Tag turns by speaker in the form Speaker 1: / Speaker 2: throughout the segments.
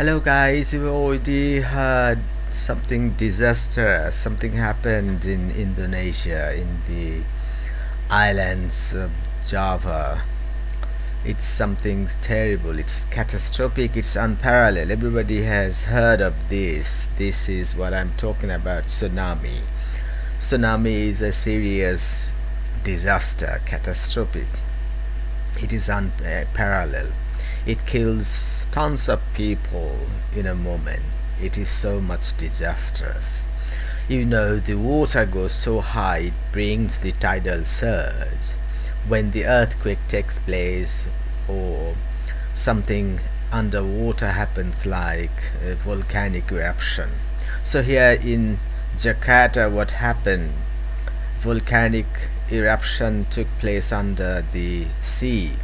Speaker 1: Hello guys, you've already heard something disastrous. Something happened in Indonesia in the islands of Java. It's something terrible, it's catastrophic, it's unparalleled. Everybody has heard of this. This is what I'm talking about, tsunami. Tsunami is a serious disaster, catastrophic. It is unparalleled. It kills tons of people in a moment. It is so much disastrous. The water goes so high, it brings the tidal surge. When the earthquake takes place or something underwater happens, like a volcanic eruption. So here in Jakarta, what happened? Volcanic eruption took place under the sea,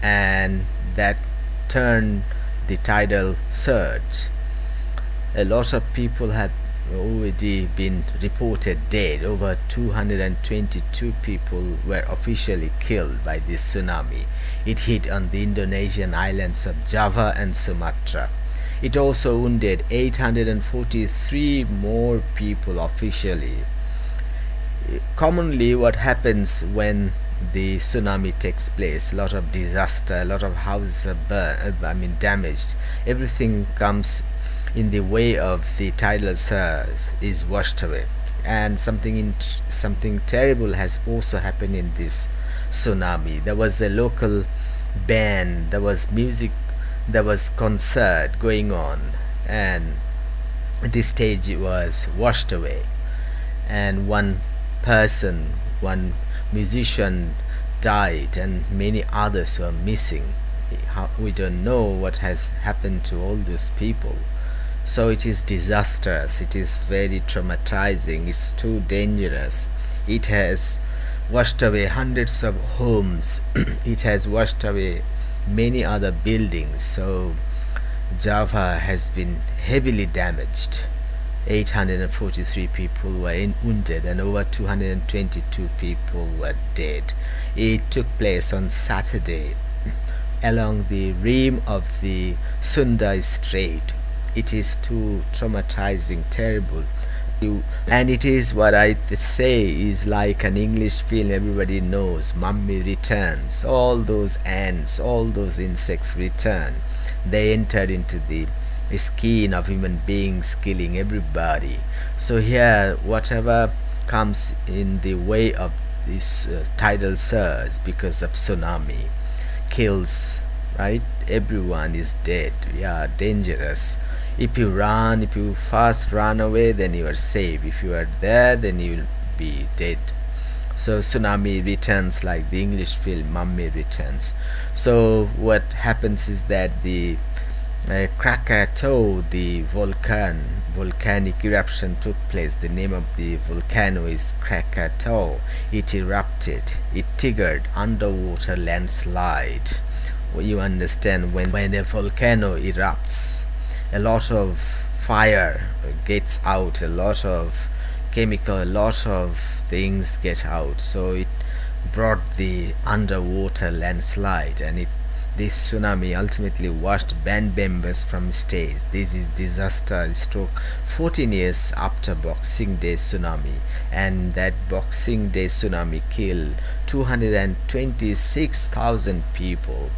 Speaker 1: and that turned the tidal surge. A lot of people have already been reported dead. Over 222 people were officially killed by this tsunami. It hit on the Indonesian islands of Java and Sumatra. It also wounded 843 more people officially. Commonly, what happens when the tsunami takes place, a lot of disaster, a lot of houses are damaged. Everything comes in the way of the tidal surge, is washed away. And something terrible has also happened in this tsunami. There was a local band, there was music, there was concert going on, and the stage was washed away, and one musician died, and many others were missing. We don't know what has happened to all those people. So it is disastrous, it is very traumatizing, it's too dangerous. It has washed away hundreds of homes, it has washed away many other buildings. So Java has been heavily damaged. 843 people were wounded and over 222 people were dead. It took place on Saturday along the rim of the Sunda Strait. It is too traumatizing, terrible. And it is what I say is like an English film everybody knows, Mummy Returns. All those ants, all those insects return. They entered into the skin of human beings, killing everybody. So here, whatever comes in the way of this tidal surge because of tsunami kills, right? Everyone is dead. Yeah, dangerous. If you fast run away, then you are safe. If you are there, then you will be dead. So tsunami returns like the English film Mummy Returns. So what happens is that the Krakatoa, the volcanic eruption took place. The name of the volcano is Krakatoa. It erupted. It triggered underwater landslide. Well, you understand, when a volcano erupts, a lot of fire gets out, a lot of chemical, a lot of things get out. So it brought the underwater landslide, and this tsunami ultimately washed band members from stage. This is disaster struck 14 years after Boxing Day tsunami, and that Boxing Day tsunami killed 226,000 people.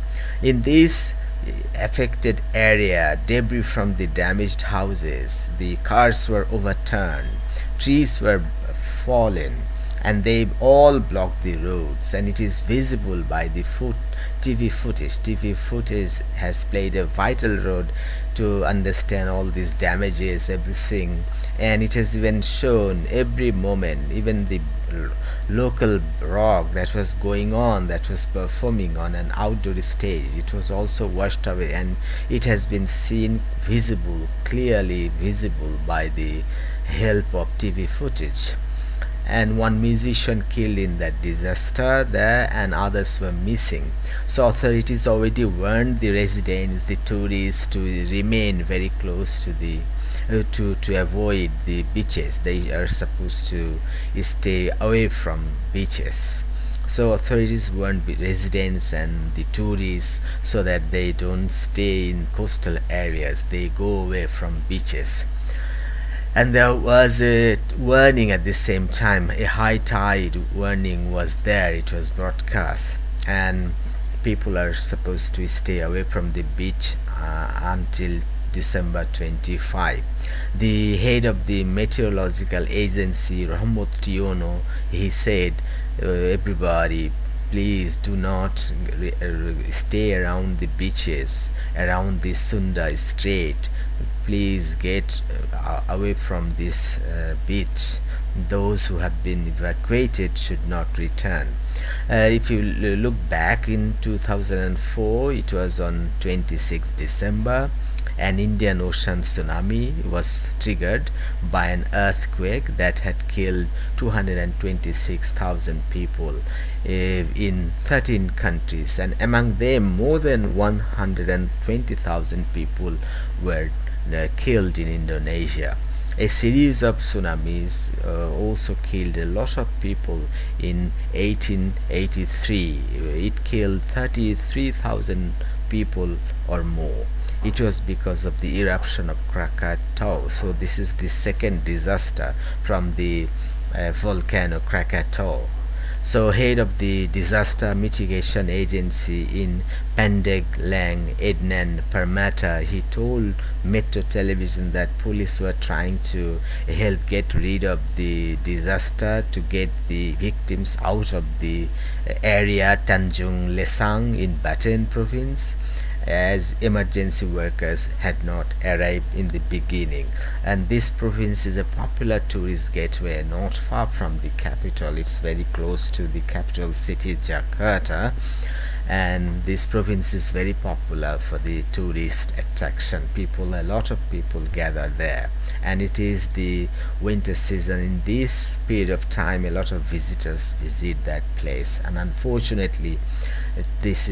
Speaker 1: In this affected area, debris from the damaged houses, the cars were overturned, trees were fallen, and they all blocked the roads, and it is visible by the TV footage. TV footage has played a vital role to understand all these damages, everything, and it has even shown every moment, even the local rock that was going on, that was performing on an outdoor stage, it was also washed away, and it has been seen clearly visible by the help of TV footage. And one musician killed in that disaster there, and others were missing. So authorities already warned the residents, the tourists, to remain very close to the to avoid the beaches. They are supposed to stay away from beaches. So authorities warned residents and the tourists so that they don't stay in coastal areas, they go away from beaches. And there was a warning at the same time, a high tide warning was there, it was broadcast, and people are supposed to stay away from the beach until December 25. The head of the meteorological agency, Rahmat Tiono, he said, everybody, please do not stay around the beaches, around the Sunda Strait. Please get away from this beach. Those who have been evacuated should not return. If you look back in 2004, it was on 26 December, an Indian Ocean tsunami was triggered by an earthquake that had killed 226,000 people in 13 countries, and among them more than 120,000 people were killed in Indonesia. A series of tsunamis also killed a lot of people in 1883. It killed 33,000 people or more. It was because of the eruption of Krakatoa. So this is the second disaster from the volcano Krakatoa. So head of the disaster mitigation agency in Pandeglang, Ednan Permata, he told Metro Television that police were trying to help get rid of the disaster, to get the victims out of the area Tanjung Lesang in Baten province, as emergency workers had not arrived in the beginning. And this province is a popular tourist gateway not far from the capital. It's very close to the capital city Jakarta, and this province is very popular for the tourist attraction. A lot of people gather there, and it is the winter season. In this period of time, a lot of visitors visit that place, and unfortunately this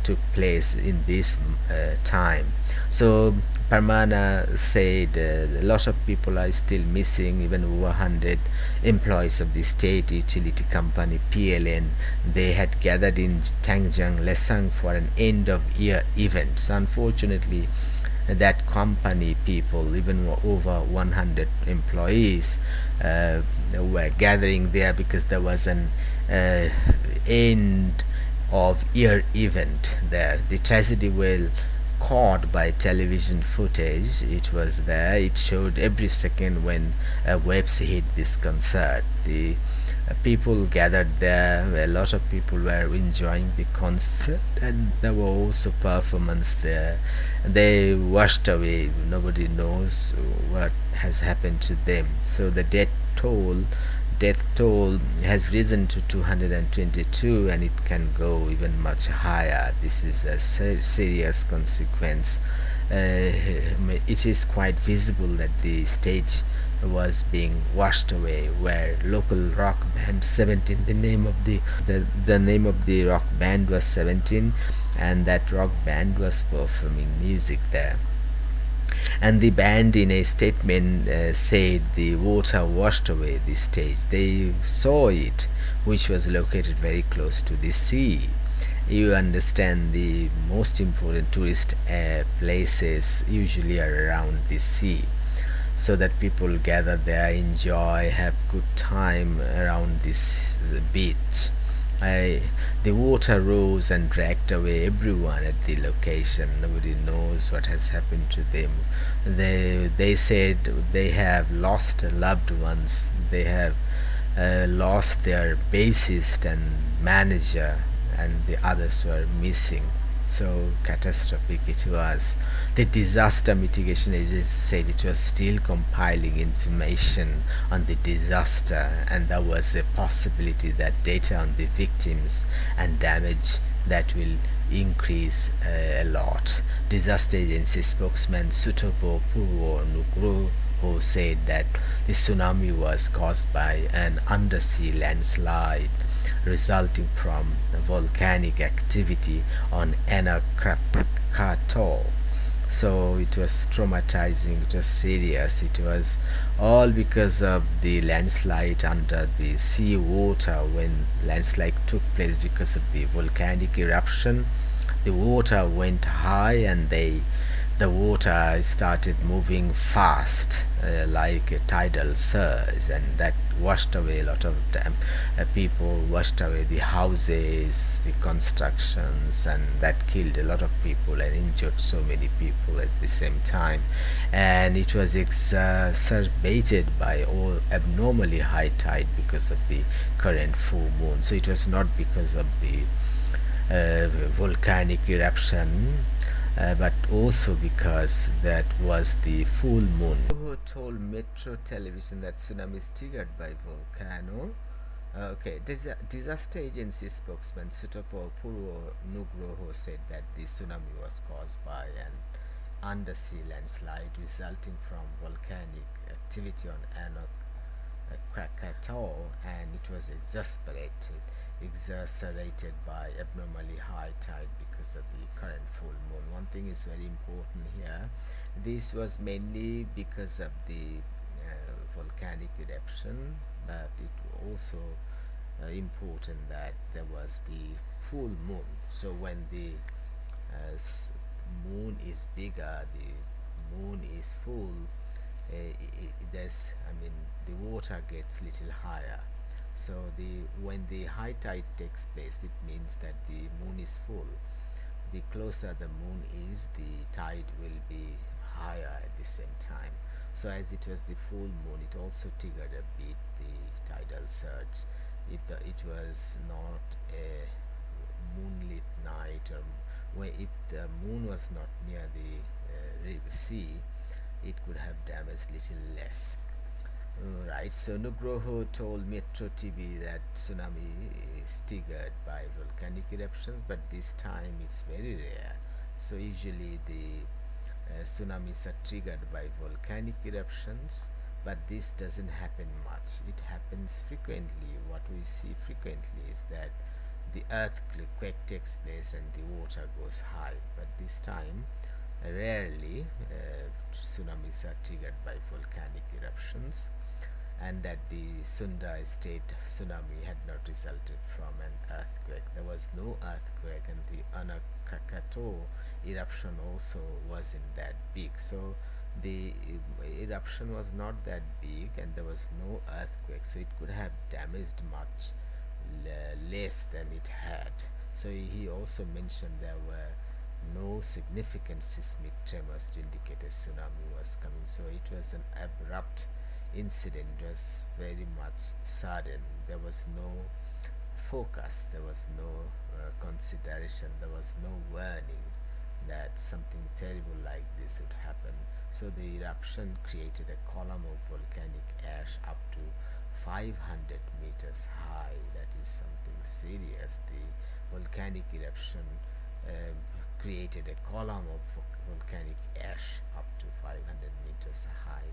Speaker 1: took place in this time. So Parmana said a lot of people are still missing, even over 100 employees of the state utility company PLN. They had gathered in Tanjung Lesang for an end of year event. So unfortunately that company people, even over 100 employees, were gathering there because there was an end of year event there. The tragedy will caught by television footage. It was there. It showed every second when waves hit this concert. The people gathered there. A lot of people were enjoying the concert, and there were also performance there. They washed away. Nobody knows what has happened to them. So the death toll has risen to 222, and it can go even much higher. This is a serious consequence. It is quite visible that the stage was being washed away, where local rock band 17, the name of the name of the rock band was 17, and that rock band was performing music there. And the band in a statement said the water washed away the stage. They saw it, which was located very close to the sea. You understand, the most important tourist places usually are around the sea, so that people gather there, enjoy, have good time around this beach. The water rose and dragged away everyone at the location. Nobody knows what has happened to them. They said they have lost loved ones. They have lost their bassist and manager, and the others were missing. So catastrophic it was. The disaster mitigation agency said it was still compiling information on the disaster, and there was a possibility that data on the victims and damage that will increase a lot. Disaster agency spokesman Sutopo Purwo Nugroho who said that the tsunami was caused by an undersea landslide resulting from volcanic activity on Krakatoa. So it was traumatizing, it was serious, it was all because of the landslide under the sea water. When landslide took place because of the volcanic eruption. The water went high, and the water started moving fast, like a tidal surge, and that washed away a lot of people, washed away the houses, the constructions, and that killed a lot of people and injured so many people at the same time. And it was exacerbated by all abnormally high tide because of the current full moon. So it was not because of the volcanic eruption, but also because that was the full moon. Who told Metro Television that tsunami is triggered by volcano? Okay, disaster agency spokesman Sutopo Puro Nugroho said that the tsunami was caused by an undersea landslide resulting from volcanic activity on Anak Krakatau, and it was exacerbated by abnormally high tide because of the current full moon. One thing is very important here. This was mainly because of the volcanic eruption, but it also important that there was the full moon. So when the moon is bigger, the moon is full, there's, I mean, the water gets little higher. So when the high tide takes place, it means that the moon is full. The closer the moon is, the tide will be higher at the same time. So as it was the full moon, it also triggered a bit the tidal surge. It was not a moonlit night, or if the moon was not near the sea, it could have damaged little less. Right, so Nugroho told Metro TV that tsunami is triggered by volcanic eruptions, but this time it's very rare. So usually the tsunamis are triggered by volcanic eruptions, but this doesn't happen much. It happens frequently. What we see frequently is that the earthquake takes place and the water goes high, but this time rarely tsunamis are triggered by volcanic eruptions, and that the Sunda state tsunami had not resulted from an earthquake. There was no earthquake, and the Anak Krakatau eruption also wasn't that big. So the eruption was not that big, and there was no earthquake, so it could have damaged much less than it had. So he also mentioned there were no significant seismic tremors to indicate a tsunami was coming. So it was an abrupt incident. It was very much sudden. There was no focus, there was no consideration, there was no warning that something terrible like this would happen. So the eruption created a column of volcanic ash up to 500 meters high. That is something serious. The volcanic eruption created a column of volcanic ash up to 500 meters high.